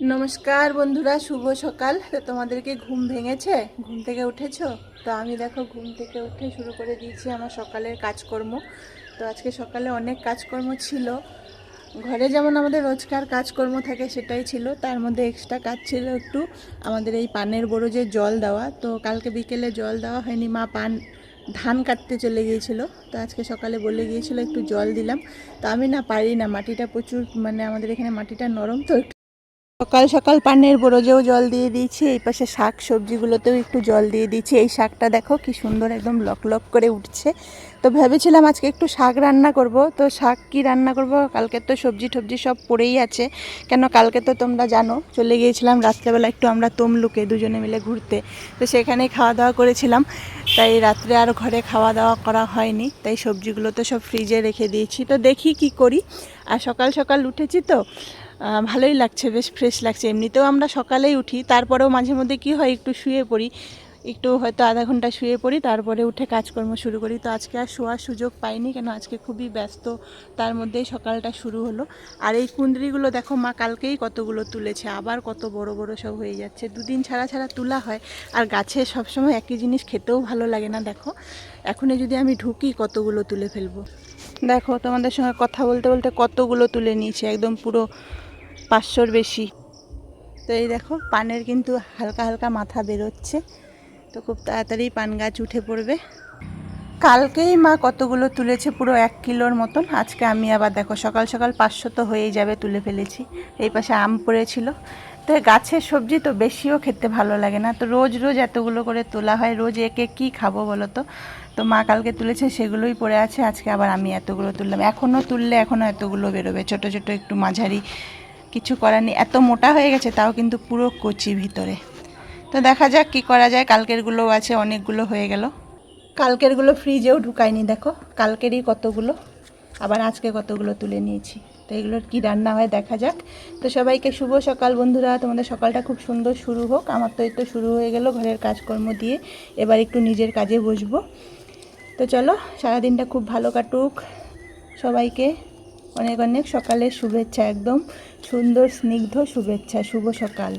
নমস্কার বন্ধুরা, শুভ সকাল। তো তোমাদেরকে ঘুম ভেঙেছে? ঘুম থেকে উঠেছো? তো আমি দেখো ঘুম থেকে উঠে শুরু করে দিয়েছি আমার সকালের কাজকর্ম। তো আজকে সকালে অনেক কাজকর্ম ছিল। ঘরে যেমন আমাদের রোজকার কাজকর্ম থাকে সেটাই ছিল, তার মধ্যে এক্সট্রা কাজ ছিল একটু আমাদের এই পানের বড় যে জল দেওয়া। তো কালকে বিকেলে জল দেওয়া হয়নি, মা ধান কাটতে চলে গিয়েছিল। তো আজকে সকালে বলে গিয়েছিল একটু জল দিলাম। তো আমি না পারি না, মাটিটা প্রচুর আমাদের এখানে মাটিটা নরম, তো সকাল সকাল পানের বরজেও জল দিয়ে দিয়েছি, এই পাশে শাক সবজিগুলোতেও একটু জল দিয়ে দিয়েছি। এই শাকটা দেখো কি সুন্দর একদম লক লক করে উঠছে। তো ভেবেছিলাম আজকে একটু শাক রান্না করব। তো শাক কি রান্না করব, কালকে তো সবজি টবজি সব পড়েই আছে। কেন কালকে তো তোমরা জানো চলে গিয়েছিলাম রাত্রেবেলা একটু আমরা তমলুকে দুজনে মিলে ঘুরতে। তো সেখানেই খাওয়া দাওয়া করেছিলাম, তাই রাত্রে আর ঘরে খাওয়া দাওয়া করা হয়নি। তাই সবজিগুলো তো সব ফ্রিজে রেখে দিয়েছি। তো দেখি কি করি। আর সকাল সকাল উঠেছি তো ভালোই লাগছে, বেশ ফ্রেশ লাগছে। এমনিতেও আমরা সকালেই উঠি, তারপরেও মাঝে মধ্যে কি হয় একটু শুয়ে পড়ি, একটু হয়তো আধা ঘন্টা শুয়ে পড়ি, তারপরে উঠে কাজকর্ম শুরু করি। তো আজকে আর শোয়ার সুযোগ পাইনি, কেন আজকে খুবই ব্যস্ত, তার মধ্যেই সকালটা শুরু হলো। আর এই কুঁদরিগুলো দেখো মা কালকেই কতগুলো তুলেছে, আবার কত বড় বড় সব হয়ে যাচ্ছে। দুদিন ছাড়া ছাড়া তোলা হয়। আর গাছে সবসময় একই জিনিস খেতেও ভালো লাগে না। দেখো এখনই যদি আমি ঢুকি কতগুলো তুলে ফেলবো। দেখো তোমাদের সঙ্গে কথা বলতে বলতে কতগুলো তুলে নিয়েছি, একদম পুরো 500-র বেশি। তো এই দেখো পানের কিন্তু হালকা হালকা মাথা বেরোচ্ছে, তো খুব তাড়াতাড়ি পান গাছ উঠে পড়বে। কালকেই মা কতগুলো তুলেছে, পুরো 1 কিলোর মতন। আজকে আমি আবার দেখো সকাল সকাল 500 তো হয়েই যাবে, তুলে ফেলেছি। এই পাশে আম পড়েছিল। তো গাছের সবজি তো বেশিও খেতে ভালো লাগে না, তো রোজ রোজ এতগুলো করে তোলা হয়, রোজ একে কি খাবো বলো তো। তো মা কালকে তুলেছে সেগুলোই পড়ে আছে, আজকে আবার আমি এতগুলো তুললাম। এখনও তুললে এখনও এতগুলো বেরোবে, ছোট ছোট একটু মাঝারি, কিছু করার নেই। এত মোটা হয়ে গেছে তাও কিন্তু পুরো কচি ভিতরে। তো দেখা যাক কি করা যায়। কালকেরগুলোও আছে, অনেকগুলো হয়ে গেল। কালকেরগুলো ফ্রিজেও ঢুকাইনি, দেখো কালকেরই কতগুলো, আবার আজকে কতগুলো তুলে নিয়েছি। তো এগুলোর কী রান্না হয় দেখা যাক। তো সবাইকে শুভ সকাল বন্ধুরা, তোমাদের সকালটা খুব সুন্দর শুরু হোক। আমার তো এই তো শুরু হয়ে গেল ঘরের কাজকর্ম দিয়ে, এবার একটু নিজের কাজে বসবো। তো চলো সারাদিনটা খুব ভালো কাটুক। সবাইকে অনেক অনেক সকালের শুভেচ্ছা, একদম সুন্দর স্নিগ্ধ শুভেচ্ছা। শুভ সকাল।